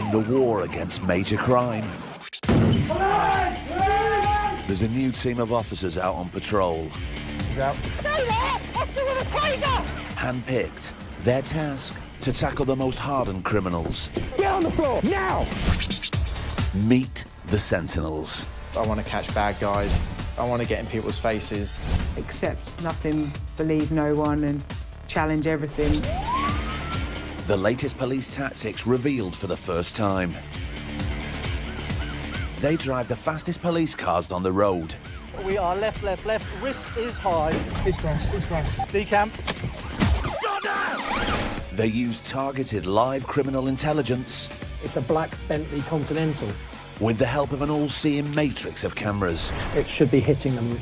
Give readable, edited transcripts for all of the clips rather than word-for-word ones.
in the war against major crime. There's a new team of officers out on patrol. He's out. Stay there! Officer with a taser! Handpicked, their task to tackle the most hardened criminals. Get on the floor, now! Meet the Sentinels. I want to catch bad guys. I want to get in people's faces. Accept nothing, believe no one, and challenge everything. The latest police tactics revealed for the first time. They drive the fastest police cars on the road. We are left. Risk is high. It's crash. Decamp. They use targeted live criminal intelligence It's a black Bentley Continental. with the help of an all-seeing matrix of cameras. It should be hitting them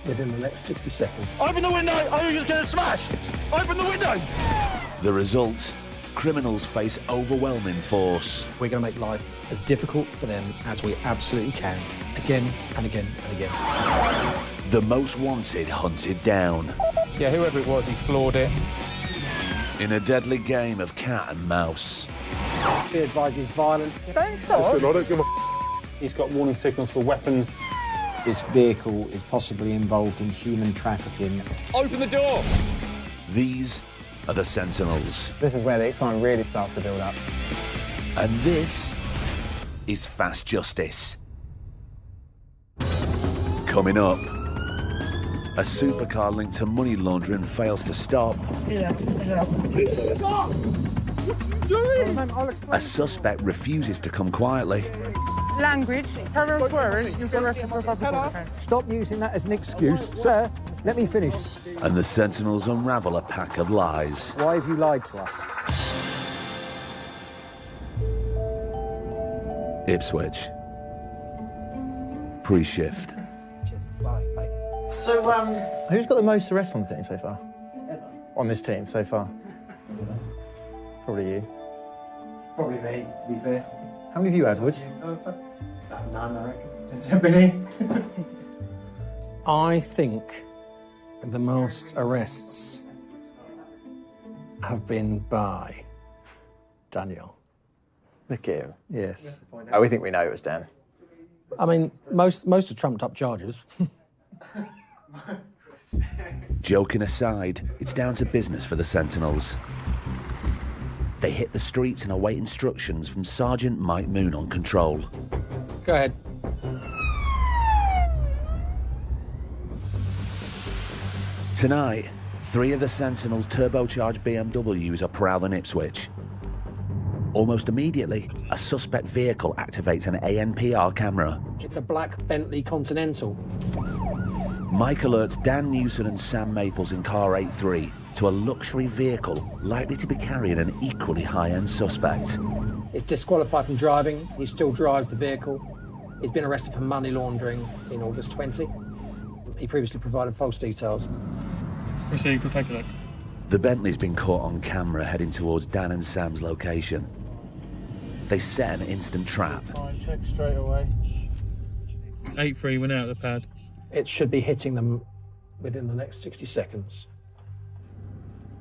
within the next 60 seconds. Open the window! I think it's going to smash! Open the window! The result? Criminals face overwhelming force. We're going to make life as difficult for them as we absolutely can, again and again and again. The most wanted hunted down. Yeah, whoever it was, he floored it. In a deadly game of cat and mouse. Be advised he's violent. Don't stop. Listen, I don't give a He's got warning signals for weapons. This vehicle is possibly involved in human trafficking. Open the door! These are the Sentinels. This is where the excitement really starts to build up. And this is Fast Justice. Coming up, a supercar linked to money laundering fails to stop. A suspect refuses to come quietly. Language, carry on swearing, you've got arrested for public offence. Stop using that as an excuse. Sir, let me finish. And the Sentinels unravel a pack of lies. Why have you lied to us? Ipswich. Pre-shift. So, who's got the most arrests on the team so far? On this team so far? Probably you. Probably me, to be fair. How many have you had, Woods? None, I reckon. I think the most arrests have been by Daniel. Look at him. Yes. Oh, we think we know it was Dan. I mean, most are trumped up charges. Joking aside, it's down to business for the Sentinels. They hit the streets and await instructions from Sergeant Mike Moon on control. Go ahead. Tonight, 3 of the Sentinels' turbocharged BMWs are prowling Ipswich. Almost immediately, a suspect vehicle activates an ANPR camera. It's a black Bentley Continental. Mike alerts Dan Newson and Sam Maples in car 83 to a luxury vehicle likely to be carrying an equally high-end suspect. He's disqualified from driving. He still drives the vehicle. He's been arrested for money laundering in August 20. He previously provided false details. Proceed, we'll take a look. The Bentley's been caught on camera heading towards Dan and Sam's location. They set an instant trap. Fine, check straight away. 8-3 went out of the pad. It should be hitting them within the next 60 seconds.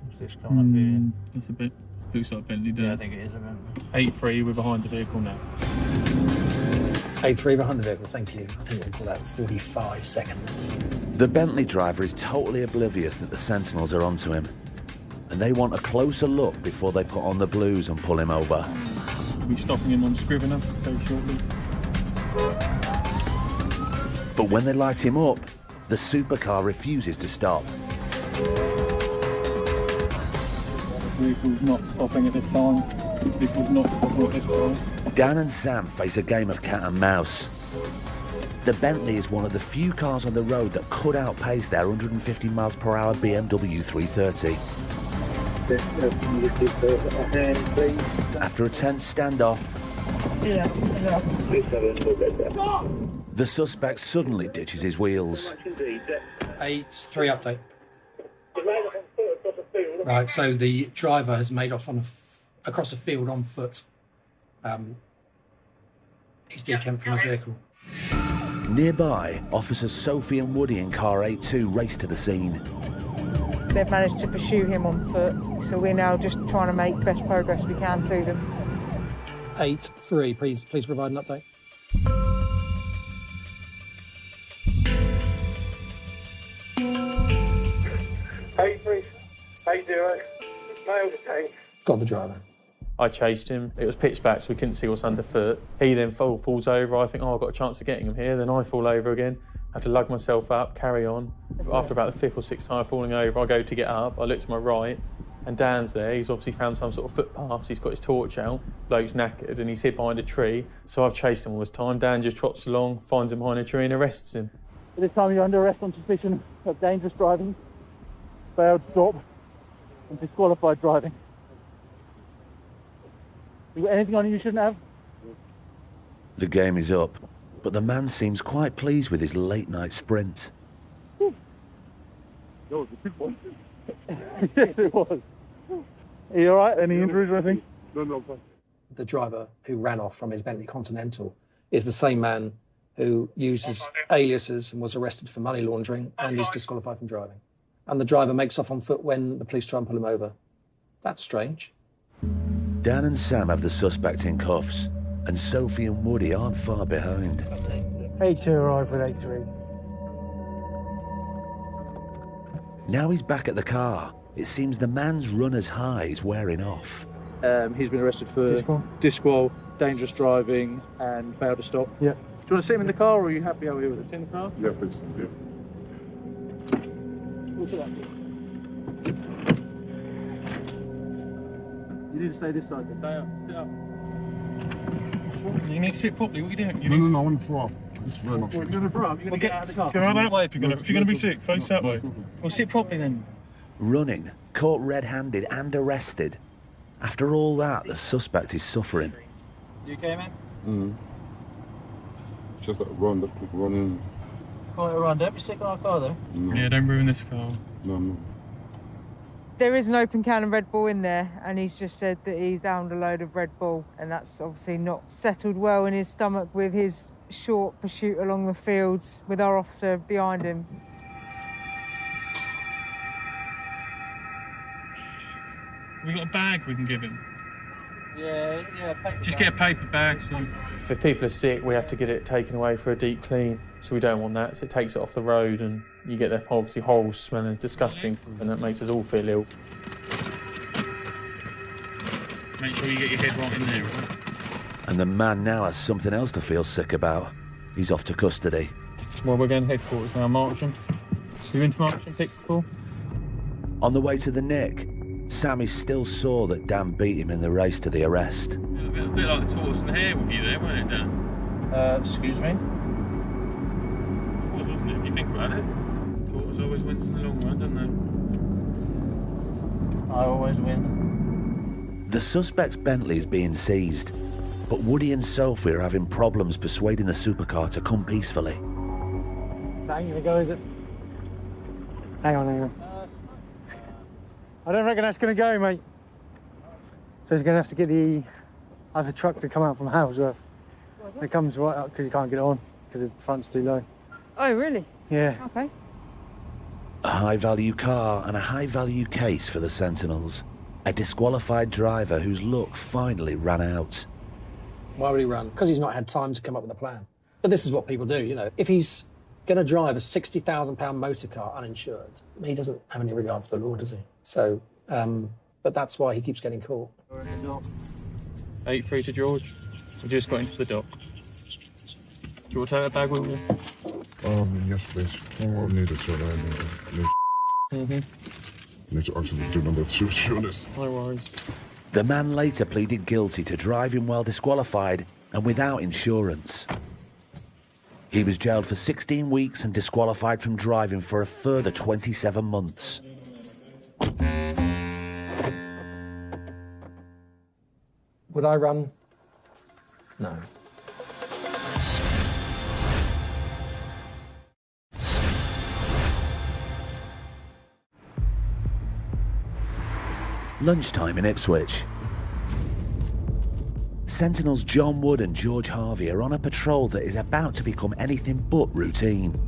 What's this coming up here? It's a bit, looks like Bentley, doesn't Yeah, I it? think it is a bit. 8-3, we're behind the vehicle now. 8-3 behind the vehicle, thank you. I think we've got about 45 seconds. The Bentley driver is totally oblivious that the Sentinels are onto him, and they want a closer look before they put on the blues and pull him over. We'll be stopping him on Scrivener very shortly. But when they light him up, the supercar refuses to stop. The vehicle's not stopping at this time. The vehicle's not stopping at this time. Dan and Sam face a game of cat and mouse. The Bentley is one of the few cars on the road that could outpace their 150 miles per hour BMW 330. After a tense standoff, the suspect suddenly ditches his wheels. 8-3 update. Right, so the driver has made off on across a field on foot. He's decamped from the vehicle. Nearby, officers Sophie and Woody in car 82 race to the scene. They've managed to pursue him on foot, so we're now just trying to make best progress we can to them. S1E4, please provide an update. Hey, Bruce. How you doing? Nailed the tank. Got the driver. I chased him. It was pitch black, so we couldn't see what's underfoot. He then falls over. I think, oh, I've got a chance of getting him here. Then I fall over again. I have to lug myself up, carry on. After about the 5th or 6th time falling over, I go to get up. I look to my right, and Dan's there. He's obviously found some sort of footpath. So he's got his torch out. Bloke's knackered, and he's hid behind a tree. So I've chased him all this time. Dan just trots along, finds him behind a tree, and arrests him. At this time, you're under arrest on suspicion of dangerous driving, failed stop, and disqualified driving. You got anything on you shouldn't have? The game is up, but the man seems quite pleased with his late-night sprint. That was a big one. Yes, it was. Are you all right? Any injuries or anything? No, I'm fine. The driver who ran off from his Bentley Continental is the same man who uses aliases and was arrested for money laundering and is disqualified from driving. And the driver makes off on foot when the police try and pull him over. That's strange. Dan and Sam have the suspect in cuffs, and Sophie and Woody aren't far behind. A2 arrived with A3. Now he's back at the car. It seems the man's runner's high is wearing off. He's been arrested for disqual, dangerous driving, and failed to stop. Yeah. Do you want to see him in the car, or are you happy over here with it? In the car? Yeah, please. Yeah. What's that? You need to stay this side. Then. Stay up. Sit up. You need to sit properly. What are you doing? No, I want to throw up. Just very much. You're going to throw up. You're going to get out of the car. Go that way if you're going to be sick. Face that way. Well, sit properly then. Running, caught red-handed and arrested. After all that, the suspect is suffering. You okay, man? Just that run, that quick running. Can't run. Don't be sick on our car, though. No. Yeah, don't ruin this car. No. There is an open can of Red Bull in there, and he's just said that he's downed a load of Red Bull, and that's obviously not settled well in his stomach with his short pursuit along the fields with our officer behind him. Have we got a bag we can give him? Yeah, Just get a paper bag. So. If people are sick, we have to get it taken away for a deep clean. So we don't want that. So it takes it off the road, and you get the obviously horrible smell and disgusting, and that makes us all feel ill. Make sure you get your head right in there, right? And the man now has something else to feel sick about. He's off to custody. Well, we're going to headquarters now, Marcham. You into Marcham, pick the call? On the way to the nick, Sam is still sore that Dan beat him in the race to the arrest. A bit like the tortoise and the hare with you there, wasn't it, Dan? Excuse me? It was, wasn't it, if you think about it? The tortoise always wins in the long run, doesn't it? I always win. The suspect's Bentley is being seized, but Woody and Sophie are having problems persuading the supercar to come peacefully. That ain't gonna go, is it? Hang on. I don't reckon that's gonna go, mate. So he's gonna have to get the other truck to come out from Halesworth. It comes right up because you can't get on because the front's too low. Oh, really? Yeah. Okay. A high-value car and a high-value case for the Sentinels. A disqualified driver whose luck finally ran out. Why would he run? Because he's not had time to come up with a plan. But this is what people do, you know. If he's going to drive a £60,000 motor car uninsured, he doesn't have any regard for the law, does he? So, but that's why he keeps getting caught. 8-3 to George. We just got into the dock. Do you want to take that bag with you? Yes, please. I need it, so I need to actually do number 2, to be honest. No worries. The man later pleaded guilty to driving while disqualified and without insurance. He was jailed for 16 weeks and disqualified from driving for a further 27 months. Would I run? No. Lunchtime in Ipswich. Sentinels John Wood and George Harvey are on a patrol that is about to become anything but routine.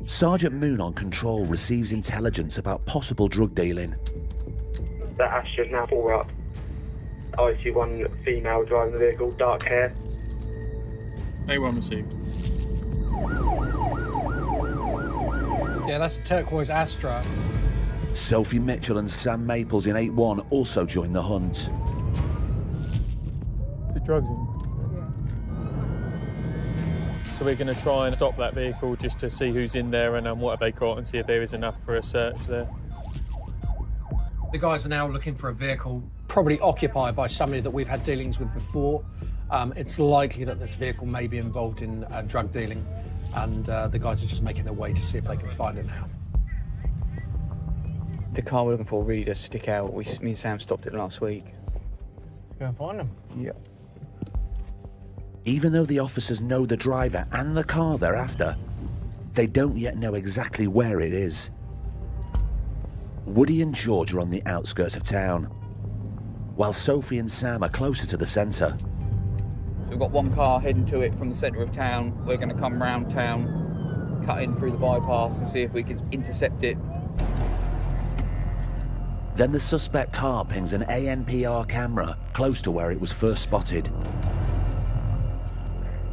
Sergeant Moon on control receives intelligence about possible drug dealing. The ash is now 4 up. I see one female driving the vehicle, dark hair. A1 received. Yeah, that's a turquoise Astra. Sophie Mitchell and Sam Maples in 8-1 also joined the hunt. The drugs in. So we're going to try and stop that vehicle just to see who's in there and what have they got and see if there is enough for a search there. The guys are now looking for a vehicle probably occupied by somebody that we've had dealings with before. It's likely that this vehicle may be involved in drug dealing, and the guys are just making their way to see if they can find it now. The car we're looking for really does stick out. Me and Sam stopped it last week. Let's go and find them. Yeah. Even though the officers know the driver and the car they're after, they don't yet know exactly where it is. Woody and George are on the outskirts of town, while Sophie and Sam are closer to the centre. We've got one car heading to it from the centre of town. We're going to come round town, cut in through the bypass and see if we can intercept it. Then the suspect car pings an ANPR camera close to where it was first spotted.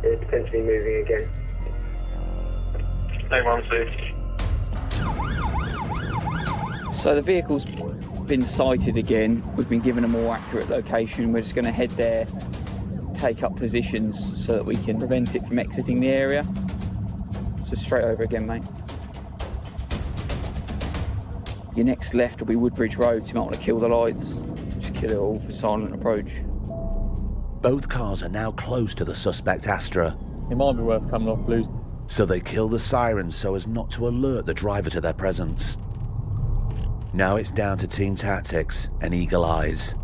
It's potentially moving again. A1 So the vehicle's been sighted again. We've been given a more accurate location. We're just going to head there, take up positions so that we can prevent it from exiting the area. So straight over again, mate. Your next left will be Woodbridge Road, so you might want to kill the lights. Just kill it all for silent approach. Both cars are now close to the suspect Astra. It might be worth coming off Blues. So they kill the sirens so as not to alert the driver to their presence. Now it's down to team tactics and eagle eyes.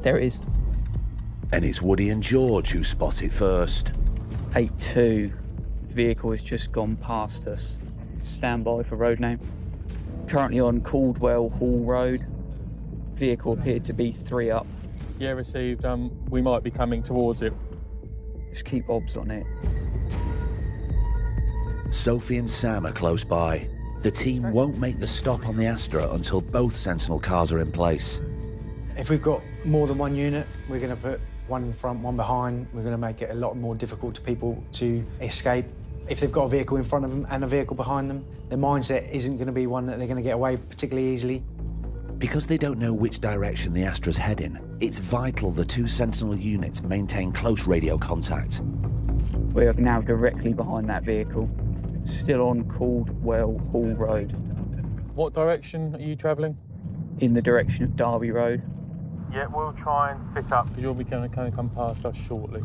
There it is. And it's Woody and George who spot it first. 8-2. Vehicle has just gone past us. Stand by for road name. Currently on Caldwell Hall Road. Vehicle appeared to be 3 up. Yeah, received. We might be coming towards it. Just keep obs on it. Sophie and Sam are close by. The team won't make the stop on the Astra until both Sentinel cars are in place. If we've got more than one unit, we're going to put one in front, one behind. We're going to make it a lot more difficult to people to escape. If they've got a vehicle in front of them and a vehicle behind them, their mindset isn't going to be one that they're going to get away particularly easily. Because they don't know which direction the Astra's heading, it's vital the 2 Sentinel units maintain close radio contact. We are now directly behind that vehicle. Still on Caldwell Hall Road. What direction are you travelling? In the direction of Derby Road. Yeah, we'll try and pick up because you'll be going to come past us shortly.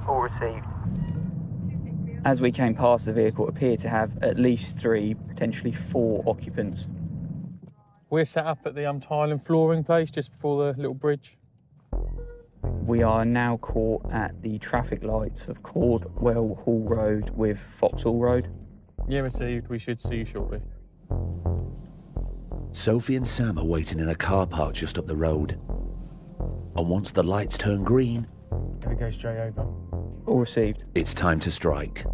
All received. As we came past the vehicle, it appeared to have at least 3, potentially 4 occupants. We're set up at the tile and flooring place just before the little bridge. We are now caught at the traffic lights of Caldwell Hall Road with Vauxhall Road. Yeah, received. We should see you shortly. Sophie and Sam are waiting in a car park just up the road. And once the lights turn green, We go straight over. All received. it's time to strike.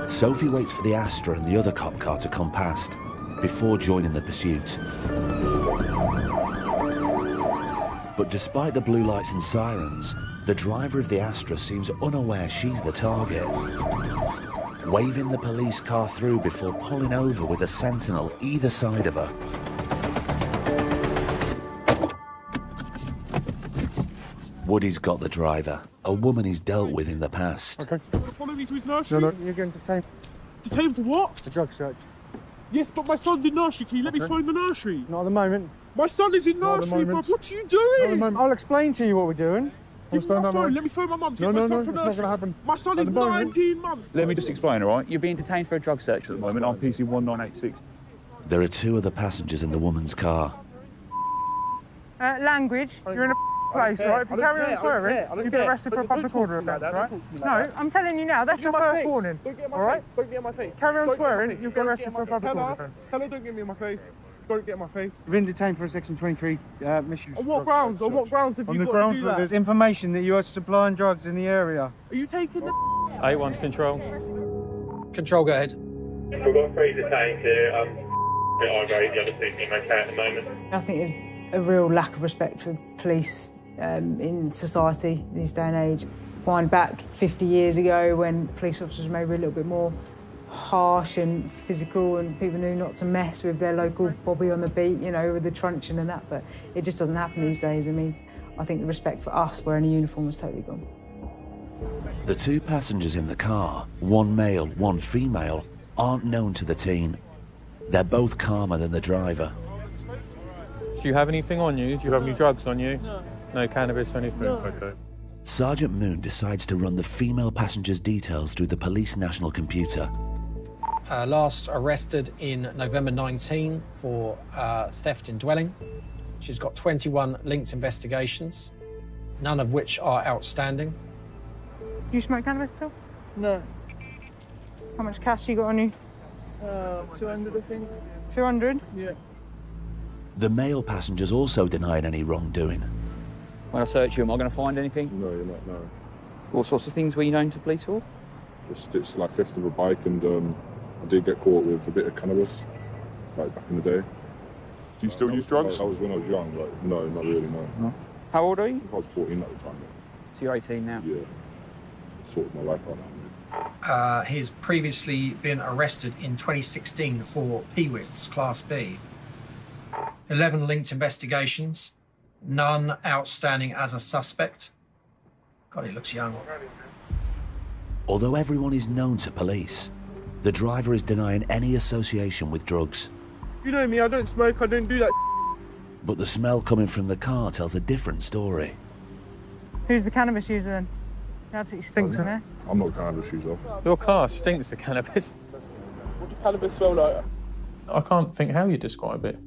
Sophie waits for the Astra and the other cop car to come past before joining the pursuit. But despite the blue lights and sirens, the driver of the Astra seems unaware she's the target, waving the police car through before pulling over with a Sentinel either side of her. Woody's got the driver, a woman he's dealt with in the past. Okay. Follow me to his nursery. No, you're going to detain. Detain for what? A drug search. Yes, but my son's in nursery. Can you let me phone the nursery? Not at the moment. My son is in Not at the nursery, bro. moment. What are you Not at the doing? moment. I'll explain to you what we're doing. Give me my phone. Let me phone my mum to No, get my no, son no, from it's not nursery. going to happen. My son At is the moment. 19 months. Let me just explain, all right? You're being detained for a drug search at the moment on PC 1986. There are 2 other passengers in the woman's car. Language. You're in a place, right? If you carry on swearing, you get arrested for a public order offence, right? No, I'm telling you now, that's your first warning. Don't get in my All right? face. Don't get in my face. Carry on Don't get in my swearing, face. you'll get Don't arrested in for a my public face. order offence. Hello, don't get me in my face. Don't get in my face. You've been detained for a Section 23 misuse. On what grounds? On what grounds have On you the got grounds to do that that? there's information that you are supplying drugs in the area. Are you taking the... A1 to control. Control, go ahead. We've got 3 detained here. I agree, the other two seem okay at the moment. I think there's a real lack of respect for police in society this day and age. Wind back 50 years ago when police officers were maybe a little bit more harsh and physical and people knew not to mess with their local bobby on the beat, you know, with the truncheon and that, but it just doesn't happen these days. I mean, I think the respect for us wearing a uniform has totally gone. The two passengers in the car, one male, one female, aren't known to the team. They're both calmer than the driver. Do you have anything on you? Do you have any drugs on you? No. No cannabis or anything? No. Okay. Sergeant Moon decides to run the female passenger's details through the police national computer. Last arrested in November 19 for theft in dwelling. She's got 21 linked investigations, none of which are outstanding. Do you smoke cannabis still? No. How much cash you got on you? 200, I think. 200? Yeah. The male passengers also denied any wrongdoing. When I search you, am I going to find anything? No, you're not, no. What sorts of things were you known to police for? Just, it's like theft of a bike, and I did get caught with a bit of cannabis, like back in the day. Do you still use drugs? I was when I was young, like, no, not really, no. How old are you? I was 14 at the time. So you're 18 now? Yeah. Sorted my life out now. He's previously been arrested in 2016 for Peewits, Class B. 11 linked investigations, none outstanding as a suspect. God, he looks young. Although everyone is known to police, the driver is denying any association with drugs. You know me, I don't smoke, I don't do that. But the smell coming from the car tells a different story. Who's the cannabis user then? It absolutely stinks in there. I'm not a cannabis user. Your car stinks of cannabis. What does cannabis smell like? I can't think how you describe it.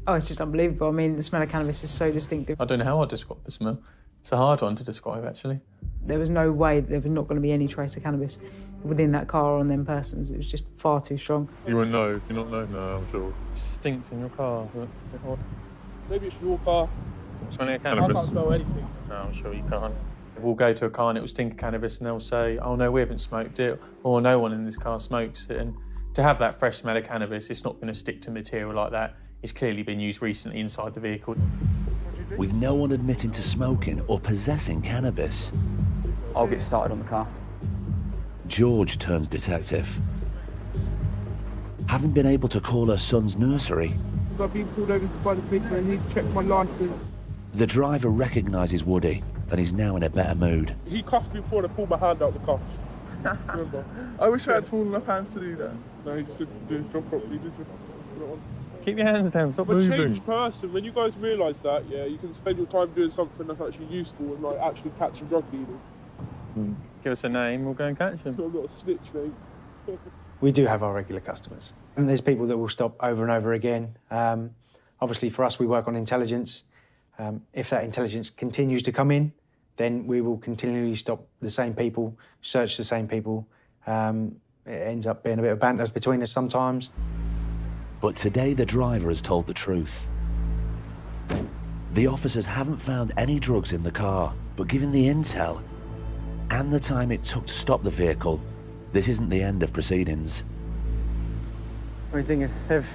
Oh, it's just unbelievable. I mean, the smell of cannabis is so distinctive. I don't know how I describe the smell. It's a hard one to describe, actually. There was no way there was not going to be any trace of cannabis within that car or on them persons. It was just far too strong. You wouldn't know? Do you not know? No, I'm sure. It stinks in your car. Maybe it's your car. Smelling of cannabis? I can't smell anything. No, I'm sure you can't. We'll go to a car and it will stink of cannabis and they'll say, oh no, we haven't smoked it, or no one in this car smokes it. And to have that fresh smell of cannabis, it's not going to stick to material like that. It's clearly been used recently inside the vehicle. With no one admitting to smoking or possessing cannabis. I'll get started on the car. George turns detective. Having been able to call her son's nursery, I've been pulled over by the police and I need to check my licence. the driver recognises Woody and is now in a better mood. He cuffed me before they pulled my hand out the cuffs. Remember? I wish I had small enough hands to do that. No, he just didn't do his job properly, did you? Keep your hands down, stop I'm a moving. changed person. When you guys realise that, yeah, you can spend your time doing something that's actually useful and like actually catching drug dealers. Give us a name, we'll go and catch him. I'm not a snitch, mate. We do have our regular customers. And there's people that will stop over and over again. Obviously, for us, we work on intelligence. If that intelligence continues to come in, then we will continually stop the same people, search the same people. It ends up being a bit of banter between us sometimes. But today the driver has told the truth. The officers haven't found any drugs in the car, but given the intel and the time it took to stop the vehicle, this isn't the end of proceedings. What are you thinking? They've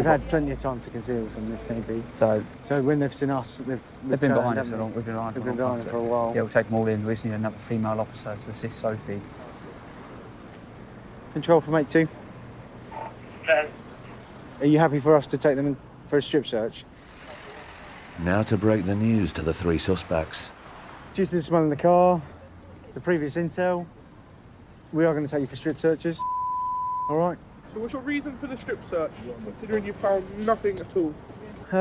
had plenty of time to conceal something if need be. So when they've seen us, they've been behind us for long. We've been behind it for a while. Yeah, we'll take them all in. We just need another female officer to assist Sophie. Control from 8-2. Are you happy for us to take them in for a strip search? Now to break the news to the three suspects. Due to the smell in the car, the previous intel, we are going to take you for strip searches. All right? So what's your reason for the strip search, considering you found nothing at all?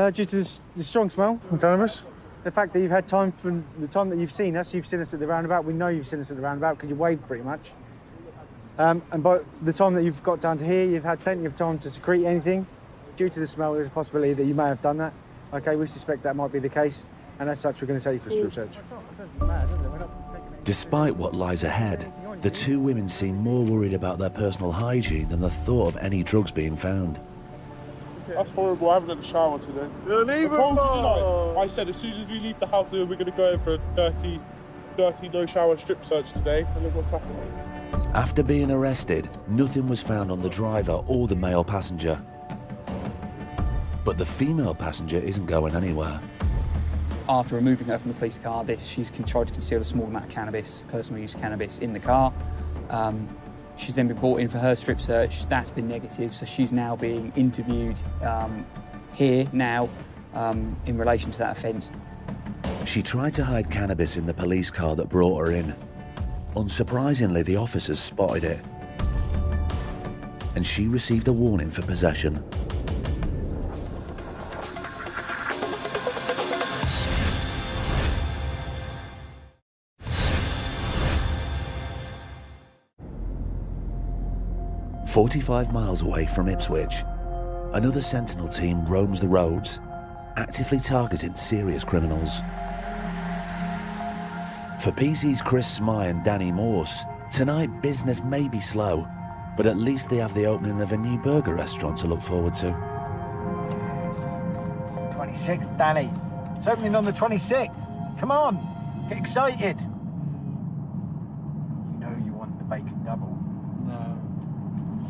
Due to the strong smell of cannabis, the fact that you've had time from the time that you've seen us at the roundabout. We know you've seen us at the roundabout because you waved pretty much. And by the time that you've got down to here, you've had plenty of time to secrete anything. Due to the smell, there's a possibility that you may have done that. Okay, we suspect that might be the case, and as such, we're going to take you for a strip search. Despite what lies ahead, the two women seem more worried about their personal hygiene than the thought of any drugs being found. That's horrible. I haven't had a shower today. I said as soon as we leave the house, we're going to go in for a dirty, no shower strip search today, and look what's happening. After being arrested, nothing was found on the driver or the male passenger. But the female passenger isn't going anywhere. After removing her from the police car, she's tried to conceal a small amount of cannabis, personal use cannabis, in the car. She's then been brought in for her strip search. That's been negative, so she's now being interviewed here now in relation to that offence. She tried to hide cannabis in the police car that brought her in. Unsurprisingly, the officers spotted it, and she received a warning for possession. "45 miles away from Ipswich, another Sentinel team roams the roads, actively targeting serious criminals. For PC's Chris Smye and Danny Morse, tonight business may be slow, but at least they have the opening of a new burger restaurant to look forward to. 26th, Danny. It's opening on the 26th. Come on, get excited. You know you want the bacon double. No.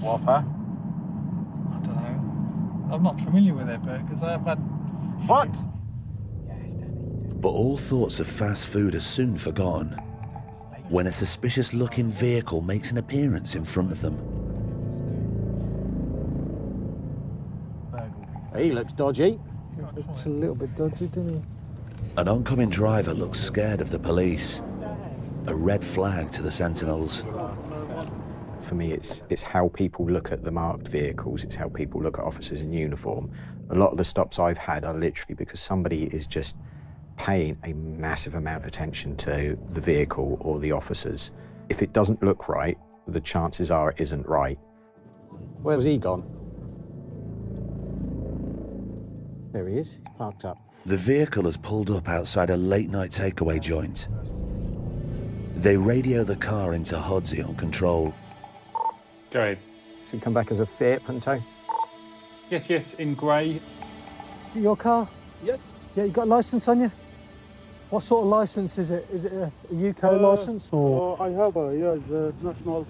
Whopper. I don't know. I'm not familiar with their burgers. I have had... What? But all thoughts of fast food are soon forgotten when a suspicious-looking vehicle makes an appearance in front of them. He looks dodgy. It's a little bit dodgy, doesn't he? An oncoming driver looks scared of the police. A red flag to the Sentinels. For me, it's how people look at the marked vehicles, it's how people look at officers in uniform. A lot of the stops I've had are literally because somebody is just paying a massive amount of attention to the vehicle or the officers. If it doesn't look right, the chances are it isn't right. Where was he gone? There he is, he's parked up. The vehicle has pulled up outside a late-night takeaway joint. They radio the car into Hodsey on control. Go ahead. Should come back as a Fiat Punto. Yes, in grey. Is it your car? Yes. Yeah, you got a licence on you? What sort of licence is it? Is it a UK licence or? I have the national.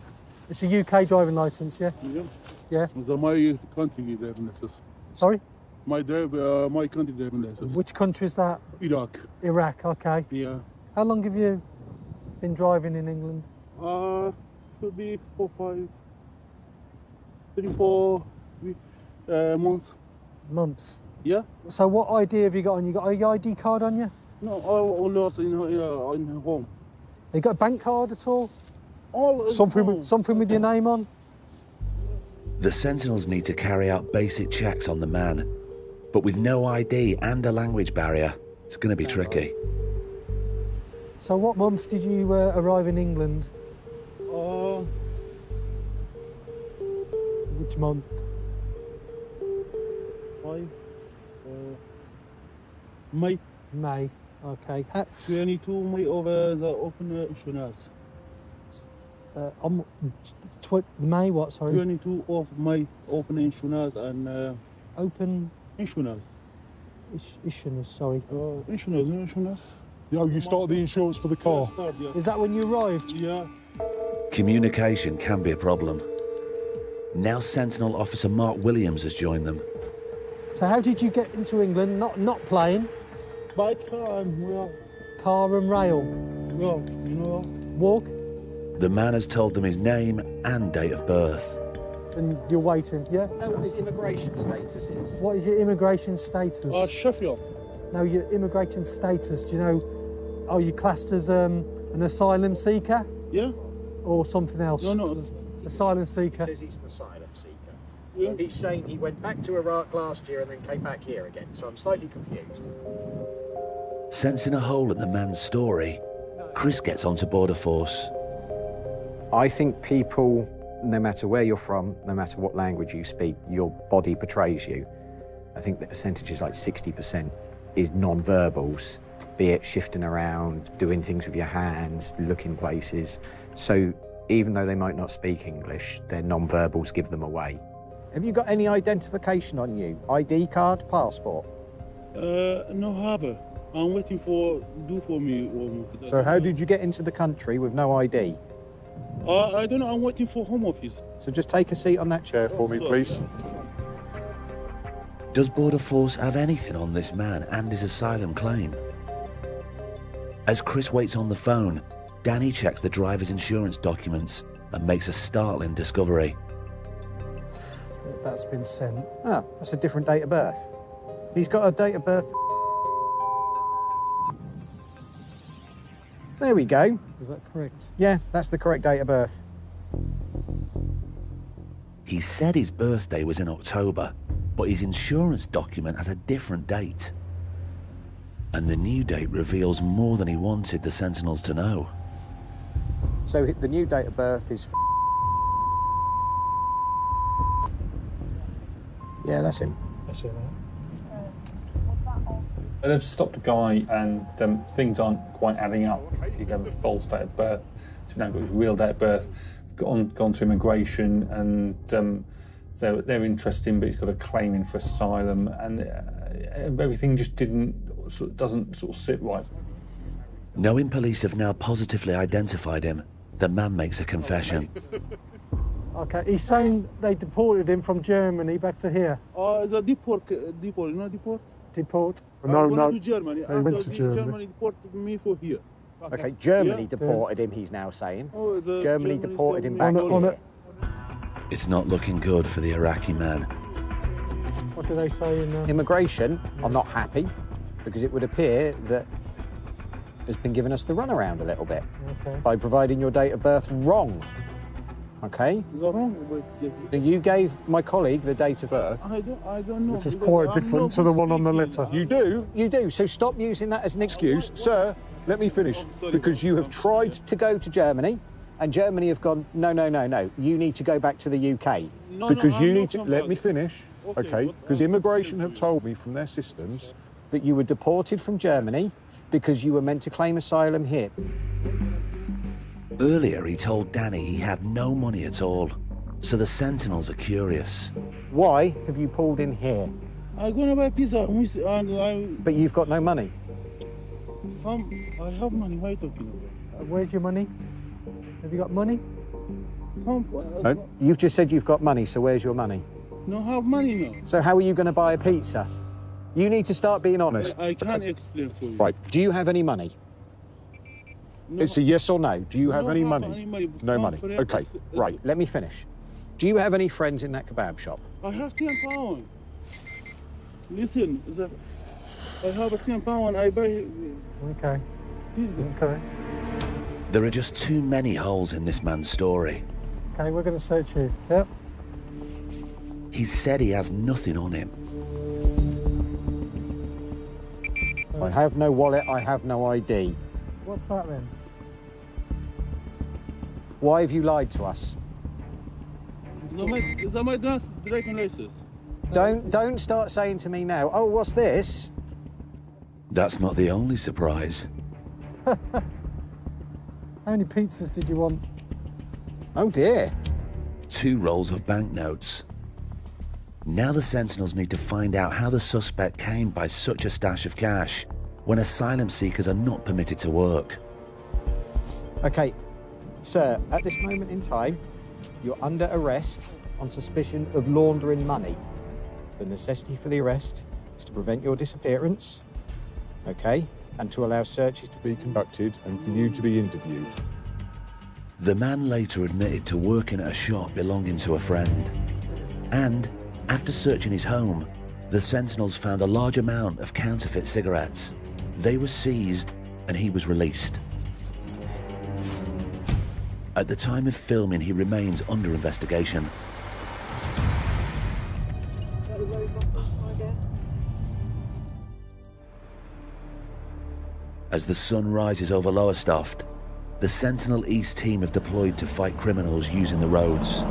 It's a UK driving licence, yeah? Yeah. Yeah. My country driving license. Sorry? My country driving license. Which country is that? Iraq. Iraq, okay. Yeah. How long have you been driving in England? Should be 3, 4 months. Months? Yeah. So what ID have you got on? You got a ID card on you? No, all lost in home. You got a bank card at all? All something with your name on? The Sentinels need to carry out basic checks on the man, but with no ID and a language barrier, it's going to be tricky. So what month did you arrive in England? Which month? May. May, okay. 22 May over the open insurance. On May what, sorry? 22 of May, open insurance and... open... Insurance. Insurance, sorry. Insurance. Yeah, you start the insurance for the car. Yeah. Is that when you arrived? Yeah. Communication can be a problem. Now Sentinel Officer Mark Williams has joined them. So how did you get into England? Not plane? By car and rail. Car and rail? Walk, Walk? The man has told them his name and date of birth. And you're waiting, yeah? What his immigration status is. What is your immigration status? Sheffield. No, your immigration status, do you know, are you classed as an asylum seeker? Yeah. Or something else? No. Asylum seeker. He says he's an asylum seeker. Yeah. He's saying he went back to Iraq last year and then came back here again, so I'm slightly confused. Sensing a hole in the man's story, Chris gets onto Border Force. I think people, no matter where you're from, no matter what language you speak, your body betrays you. I think the percentage is like 60% is non-verbals, be it shifting around, doing things with your hands, looking places. So even though they might not speak English, their non-verbals give them away. Have you got any identification on you? ID card, passport? No have. I'm waiting for me. So how did you get into the country with no ID? I don't know, I'm waiting for Home Office. So just take a seat on that chair for me, please. Does Border Force have anything on this man and his asylum claim? As Chris waits on the phone, Danny checks the driver's insurance documents and makes a startling discovery. That's been sent. Ah, that's a different date of birth. He's got a date of birth. There we go. Is that correct? Yeah, that's the correct date of birth. He said his birthday was in October, but his insurance document has a different date. And the new date reveals more than he wanted the Sentinels to know. So the new date of birth is... Yeah, that's him. That's it, They've stopped a guy and things aren't quite adding up. He gave a false date of birth. So now got his real date of birth. Gone to immigration and they're interested in, but he's got a claim in for asylum, and everything just doesn't sit right. Knowing police have now positively identified him, the man makes a confession. Okay, he's saying they deported him from Germany back to here. The deport, you know deport? Deport? No, no. to Germany. They went to Germany. Germany deported me for here. Okay, Germany Yeah. deported him, he's now saying. Oh, Germany deported him back here. It's not looking good for the Iraqi man. What do they say in Immigration are not happy because it would appear that has been giving us the runaround a little bit by providing your date of birth wrong. Okay? Is that wrong? So you gave my colleague the date of birth. I don't know. Which is quite different to the one on the letter. You do? You do. So stop using that as an excuse. Sir, let me finish. Because you have tried to go to Germany, and Germany have gone, no. You need to go back to the UK. Because you need to... Let me finish, okay? Because immigration have told me from their systems that you were deported from Germany because you were meant to claim asylum here. Earlier, he told Danny he had no money at all, so the Sentinels are curious. Why have you pulled in here? I'm gonna buy pizza, But you've got no money. I have money. Why are you talking about? Where's your money? Have you got money? You've just said you've got money, so where's your money? No, have money now. So how are you going to buy a pizza? You need to start being honest. I can't explain for you. Right, do you have any money? No. It's a yes or no. Do you have any have money? any money. No money. Okay, right, let me finish. Do you have any friends in that kebab shop? I have 10 pounds. Listen, I have a 10 pounds. I buy. Okay. Okay. There are just too many holes in this man's story. Okay, we're going to search you. Yep. He said he has nothing on him. I have no wallet, I have no ID. What's that then? Why have you lied to us? Is that my driving license? Don't start saying to me now, oh, what's this? That's not the only surprise. How many pizzas did you want? Oh dear. 2 rolls of banknotes. Now the Sentinels need to find out how the suspect came by such a stash of cash when asylum seekers are not permitted to work. Okay, sir, at this moment in time, you're under arrest on suspicion of laundering money. The necessity for the arrest is to prevent your disappearance, okay, and to allow searches to be conducted and for you to be interviewed. The man later admitted to working at a shop belonging to a friend. And after searching his home, the Sentinels found a large amount of counterfeit cigarettes. They were seized and he was released. At the time of filming, he remains under investigation. As the sun rises over Lowestoft, the Sentinel East team have deployed to fight criminals using the roads.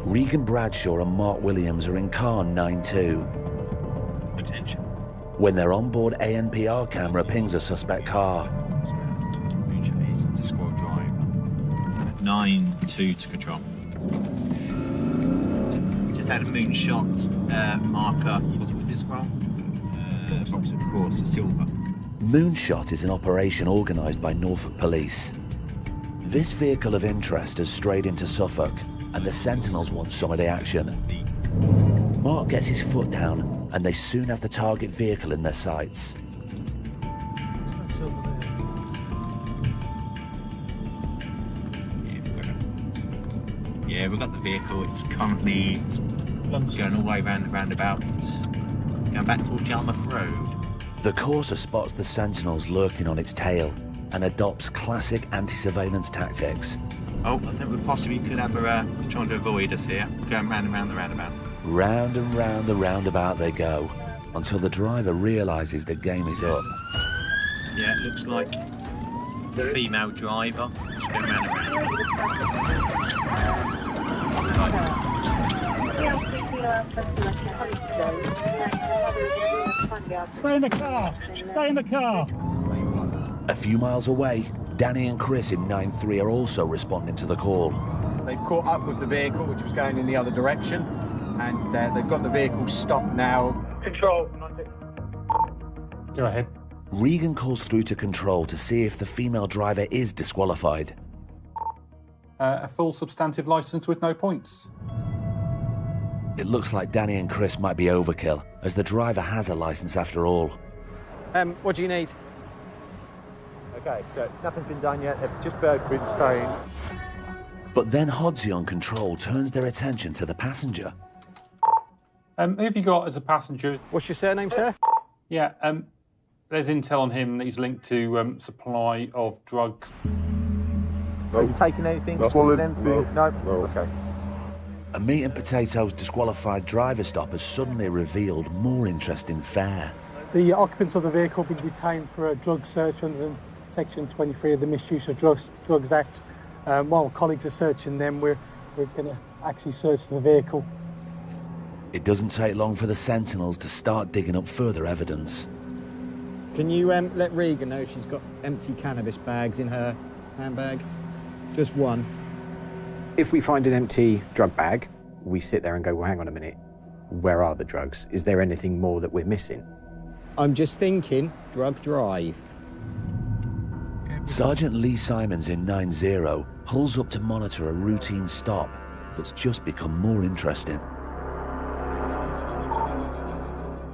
Regan Bradshaw and Mark Williams are in car 92. Attention. When their onboard ANPR camera pings a suspect car. To squad drive. 9-2 to control. Just had a moonshot marker. Was it with this one? Box of course, a silver. Moonshot is an operation organised by Norfolk Police. This vehicle of interest has strayed into Suffolk, and the Sentinels want some of the action. Mark gets his foot down and they soon have the target vehicle in their sights. Yeah, we've got the vehicle. It's currently going all the way around the roundabout, going back towards Yarmouth Road. The Corsa spots the sentinels lurking on its tail and adopts classic anti-surveillance tactics. Oh, I think we possibly could have her trying to avoid us here, going round and round the roundabout. Round and round the roundabout they go, until the driver realises the game is up. Yeah, it looks like the female driver. She's going round and round. Stay in the car! Stay in the car! A few miles away, Danny and Chris in 9-3 are also responding to the call. They've caught up with the vehicle, which was going in the other direction, and they've got the vehicle stopped now. Control. Go ahead. Regan calls through to control to see if the female driver is disqualified. A full substantive licence with no points. It looks like Danny and Chris might be overkill, as the driver has a licence after all. What do you need? Okay, so nothing's been done yet. They've just been staying. But then Hodsey on control turns their attention to the passenger. Who have you got as a passenger? What's your surname, sir? Yeah, there's intel on him that he's linked to supply of drugs. Have you taken anything? That's all them? No. No? Okay. A meat and potatoes disqualified driver stop has suddenly revealed more interesting fare. The occupants of the vehicle have been detained for a drug search under Section 23 of the Misuse of Drugs Act. While colleagues are searching them, we're going to actually search the vehicle. It doesn't take long for the sentinels to start digging up further evidence. Can you let Regan know she's got empty cannabis bags in her handbag? Just one. If we find an empty drug bag, we sit there and go, well, hang on a minute. Where are the drugs? Is there anything more that we're missing? I'm just thinking, drug drive. Sergeant Lee Simons in 9-0 pulls up to monitor a routine stop that's just become more interesting.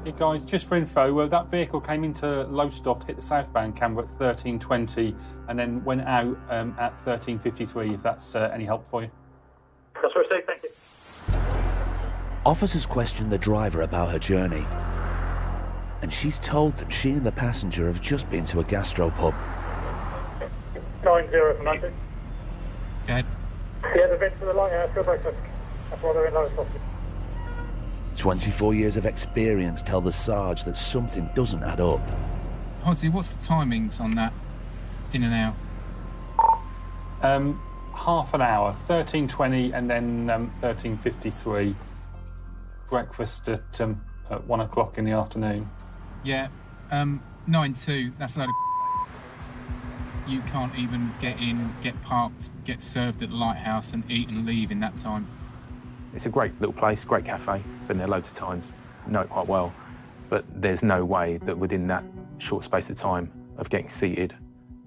Hey guys, just for info, that vehicle came into Lowestoft, hit the southbound camera at 13:20 and then went out at 13:53, if that's any help for you. That's what I say, thank you. Officers question the driver about her journey, and she's told them she and the passenger have just been to a gastropub. 9-0 for 90. Go ahead. Yeah, they've been to the lighthouse for breakfast. That's why they're in Lowestoft. 24 years of experience tell the Sarge that something doesn't add up. Hodsey, what's the timings on that in and out? Half an hour, 13:20 and then 13:53. Breakfast at 1 o'clock in the afternoon. Yeah, 9-2, that's a load of you can't even get in, get parked, get served at the lighthouse and eat and leave in that time. It's a great little place, great cafe, been there loads of times, know it quite well, but there's no way that within that short space of time of getting seated,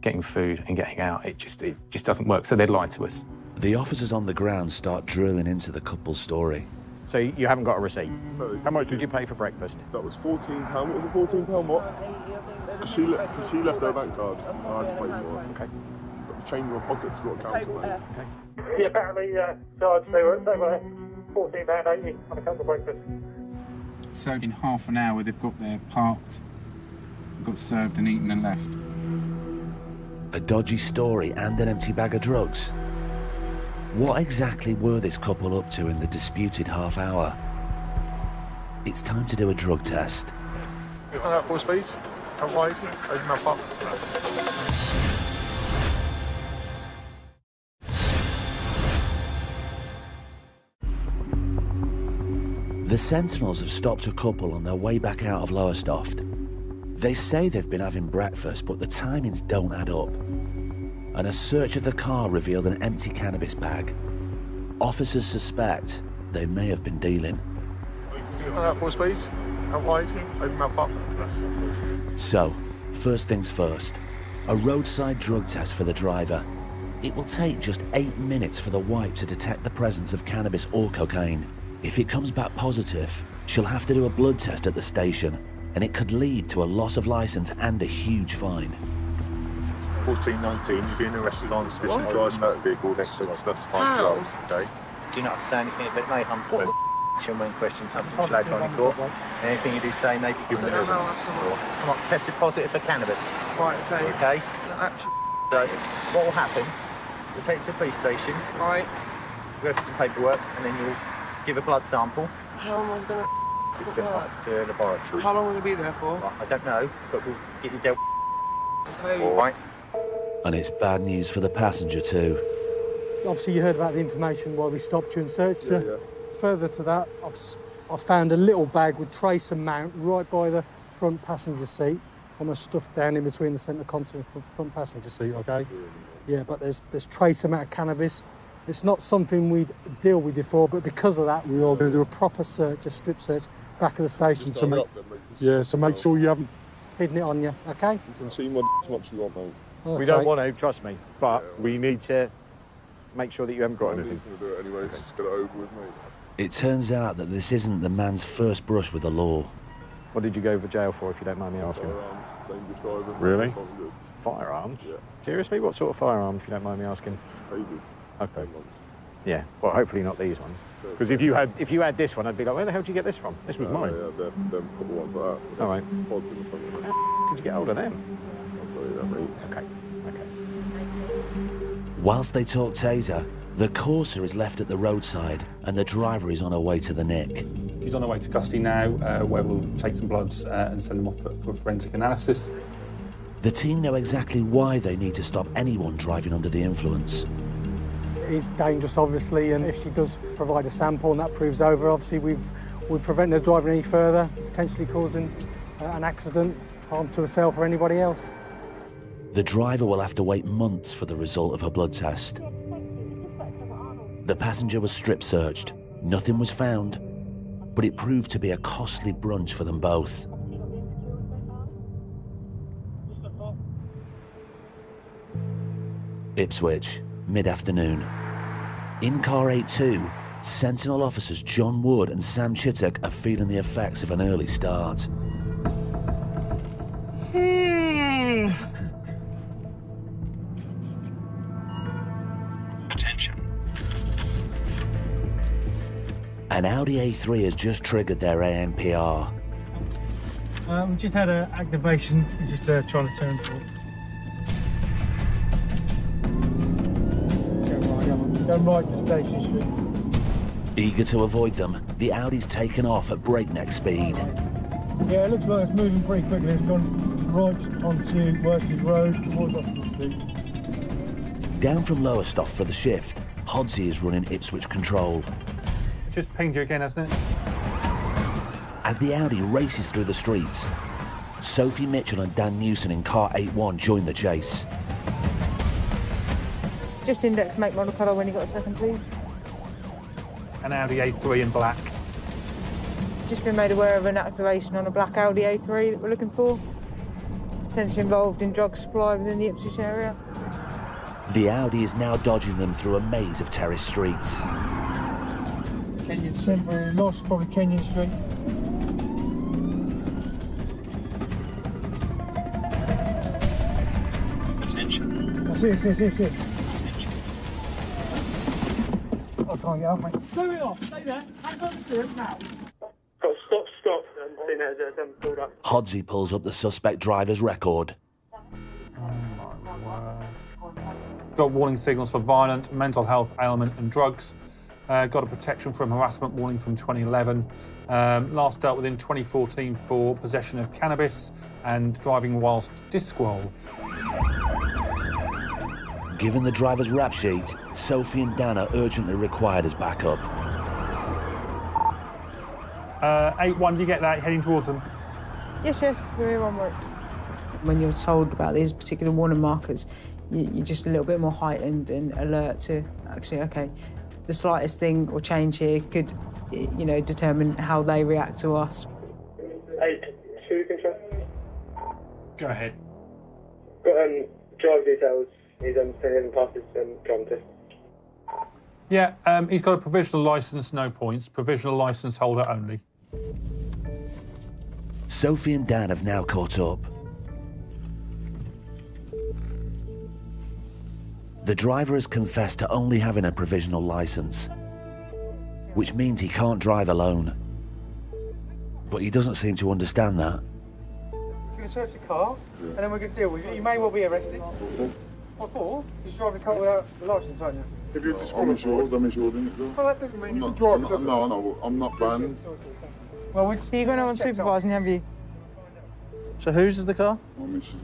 getting food and getting out, it just doesn't work, so they lied to us. The officers on the ground start drilling into the couple's story. So you haven't got a receipt? No. How much did you pay for breakfast? That was £14. What was it, £14 what? She left her bank card and I had to pay for it. Okay. Got the chain in my pocket to what counts. Okay. Yeah, apparently, Sarge, they were £14.80 on a couple of breakfast. So in half an hour they've got there parked, got served and eaten and left. A dodgy story and an empty bag of drugs. What exactly were this couple up to in the disputed half hour? It's time to do a drug test. Stand out for speed. Out wide. Open mouth up. The sentinels have stopped a couple on their way back out of Lowestoft. They say they've been having breakfast, but the timings don't add up. And a search of the car revealed an empty cannabis bag. Officers suspect they may have been dealing. Stand out for speed. Out wide. Open mouth up. So, first things first, a roadside drug test for the driver. It will take just 8 minutes for the wipe to detect the presence of cannabis or cocaine. If it comes back positive, she'll have to do a blood test at the station, and it could lead to a loss of licence and a huge fine. 1419, you're being arrested on suspicion of driving a motor vehicle next to specified drugs, okay? Do not have to say anything, but it may come to a when question something later on in court. Anything you do say may be given an evidence. Come on, tested positive for cannabis. Right, okay. Okay? Actually, So, what will happen, we'll take it to the police station. Right. Go for some paperwork, and then you'll give a blood sample. How am I going to... It's sent off to a laboratory. How long will we be there for? Well, I don't know, but we'll get you dealt. So... All right. And it's bad news for the passenger too. Obviously you heard about the information why we stopped you and searched you. Further to that, I've found a little bag with trace amount right by the front passenger seat, almost stuffed down in between the centre console and front passenger seat, okay? Yeah, but there's trace amount of cannabis. It's not something we'd deal with before, but because of that, we're all going to do a proper search, a strip search, back of the station to make... So make sure you haven't... hidden it on you, okay? You can see my as much as you want, mate. Okay. We don't want to, trust me, but we need to make sure that you haven't got anything. We'll do it anyway, just get it over with, mate. It turns out that this isn't the man's first brush with the law. What did you go to jail for, if you don't mind me asking? Firearms, dangerous driving. Really? Firearms? Yeah. Seriously? What sort of firearms, if you don't mind me asking? Tasers. Okay. Yeah, well, hopefully not these ones. Because if you had this one, I'd be like, where the hell did you get this from? This was mine. Yeah, them couple ones like that. All right. Pods in the front of it. How did you get hold of them? I'll tell you that, mate. Okay. Whilst they talk taser, the Corsa is left at the roadside and the driver is on her way to the nick. She's on her way to custody now, where we'll take some bloods and send them off for forensic analysis. The team know exactly why they need to stop anyone driving under the influence. It is dangerous, obviously, and if she does provide a sample and that proves over, obviously we've prevented her driving any further, potentially causing an accident, harm to herself or anybody else. The driver will have to wait months for the result of her blood test. The passenger was strip searched. Nothing was found, but it proved to be a costly brunch for them both. Ipswich, mid-afternoon. In car 82, Sentinel officers John Wood and Sam Chittock are feeling the effects of an early start. Attention. An Audi A3 has just triggered their ANPR. We just had an activation, just trying to turn for it. Go right to Station Street. Eager to avoid them, the Audi's taken off at breakneck speed. Yeah, it looks like it's moving pretty quickly. It's gone right onto Workers Road towards Hospital Street. Down from Lowestoft for the shift, Hodsey is running Ipswich control. Just pinged you again, hasn't it? As the Audi races through the streets, Sophie Mitchell and Dan Newson in car 81 join the chase. Just index, make, model, colour when you got a second, please. An Audi A3 in black. Just been made aware of an activation on a black Audi A3 that we're looking for. Potentially involved in drug supply within the Ipswich area. The Audi is now dodging them through a maze of terraced streets. Kenyon Centre, lost, probably Kenyon Street. Attention. That's it. I can't get out, mate. Go it off, stay there, hands on the steering now. Got stop, and seen it as them pulled up. Hodsey pulls up the suspect driver's record. Got warning signals for violent, mental health ailment and drugs. Got a protection from harassment warning from 2011. Last dealt with in 2014 for possession of cannabis and driving whilst disqual. Given the driver's rap sheet, Sophie and Dan are urgently required as backup. 8-1, do you get that? You're heading towards them? Yes, we're here on work. When you're told about these particular warning markers, you're just a little bit more heightened and alert to actually, okay, the slightest thing or change here could, determine how they react to us. 8-2 control. Go ahead. Got driver details. He's still having passed his driving test. Yeah, he's got a provisional licence, no points. Provisional licence holder only. Sophie and Dan have now caught up. The driver has confessed to only having a provisional licence, which means he can't drive alone. But he doesn't seem to understand that. We're going to search the car, and then we're going to deal with you. You may well be arrested. What for? You're driving a car without the licence, aren't you? If you're disqualified, I'm insured in it, though. Well, that doesn't mean you can drive, does it? No, I'm not banned. Well, you're going on supervising, have you? So whose is the car? My missus's.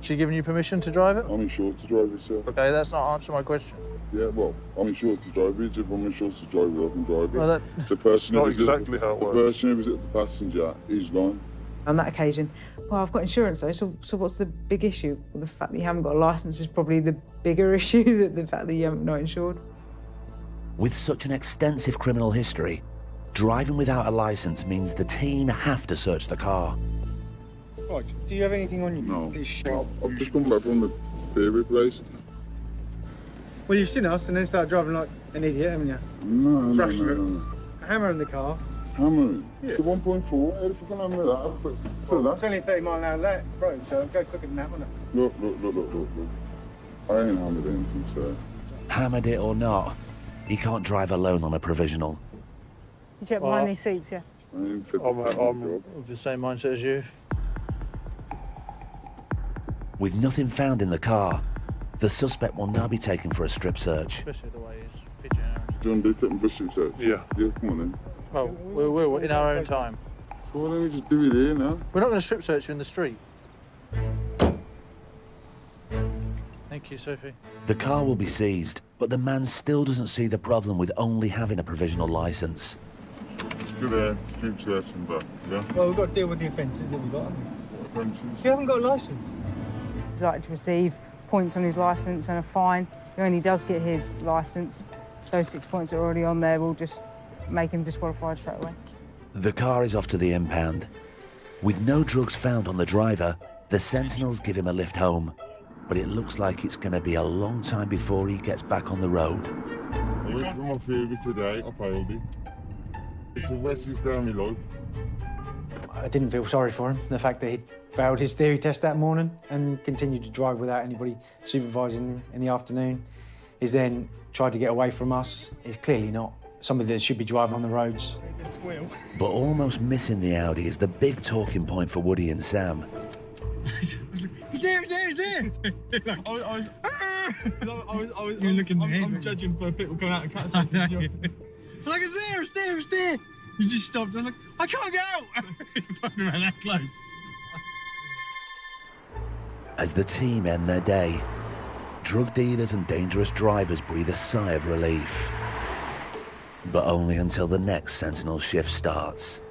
She giving you permission to drive it? I'm insured to drive it, sir. Okay, that's not answering my question. Yeah, well, I'm insured to drive it. If I'm insured to drive it, I can drive it. Well, the person That's not exactly how it works. The person who was at the passenger is gone. On that occasion, well, I've got insurance though, so what's the big issue? Well, the fact that you haven't got a licence is probably the bigger issue than the fact that you haven't not insured. With such an extensive criminal history, driving without a licence means the team have to search the car. Right, do you have anything on you? No. This shit. I've just come back from the beer place. Well, you've seen us and then started driving like an idiot, haven't you? No. A hammer in the car. Hammer? Yeah. It's a 1.4. How the fuck can I hammer that? Well, it's only a 30 mile an hour road, so it'll go quicker than that, won't it? Look. I ain't hammered anything, sir. Hammered it or not, he can't drive alone on a provisional. You check behind these seats, yeah? I'm of the same mindset as you. With nothing found in the car, the suspect will now be taken for a strip search. Especially the way he's fidgeting around. John, do you take me for a strip search? Yeah. Yeah, come on then. Well, we're in our own time. So why don't we just do it here now? We're not going to strip search you in the street. Thank you, Sophie. The car will be seized, but the man still doesn't see the problem with only having a provisional licence. Let's go there, strip search and back, yeah? Well, we've got to deal with the offences that we've got, haven't we? What offences? You haven't got a licence. He's likely to receive points on his licence and a fine. When he does get his licence, those 6 points that are already on there will just make him disqualified straight away. The car is off to the impound. With no drugs found on the driver, the Sentinels give him a lift home. But it looks like it's going to be a long time before he gets back on the road. I went for my theory today, I failed it. It's the West's down my life. I didn't feel sorry for him. The fact that he failed his theory test that morning and continued to drive without anybody supervising him in the afternoon, is then tried to get away from us, is clearly not somebody that should be driving on the roads. But almost missing the Audi is the big talking point for Woody and Sam. He's there! You're looking at him. I'm judging for people coming out of cat space. Like, it's there! You just stopped. I'm like, I can't get out! You're fucking around that close. As the team end their day, drug dealers and dangerous drivers breathe a sigh of relief. But only until the next Sentinel shift starts.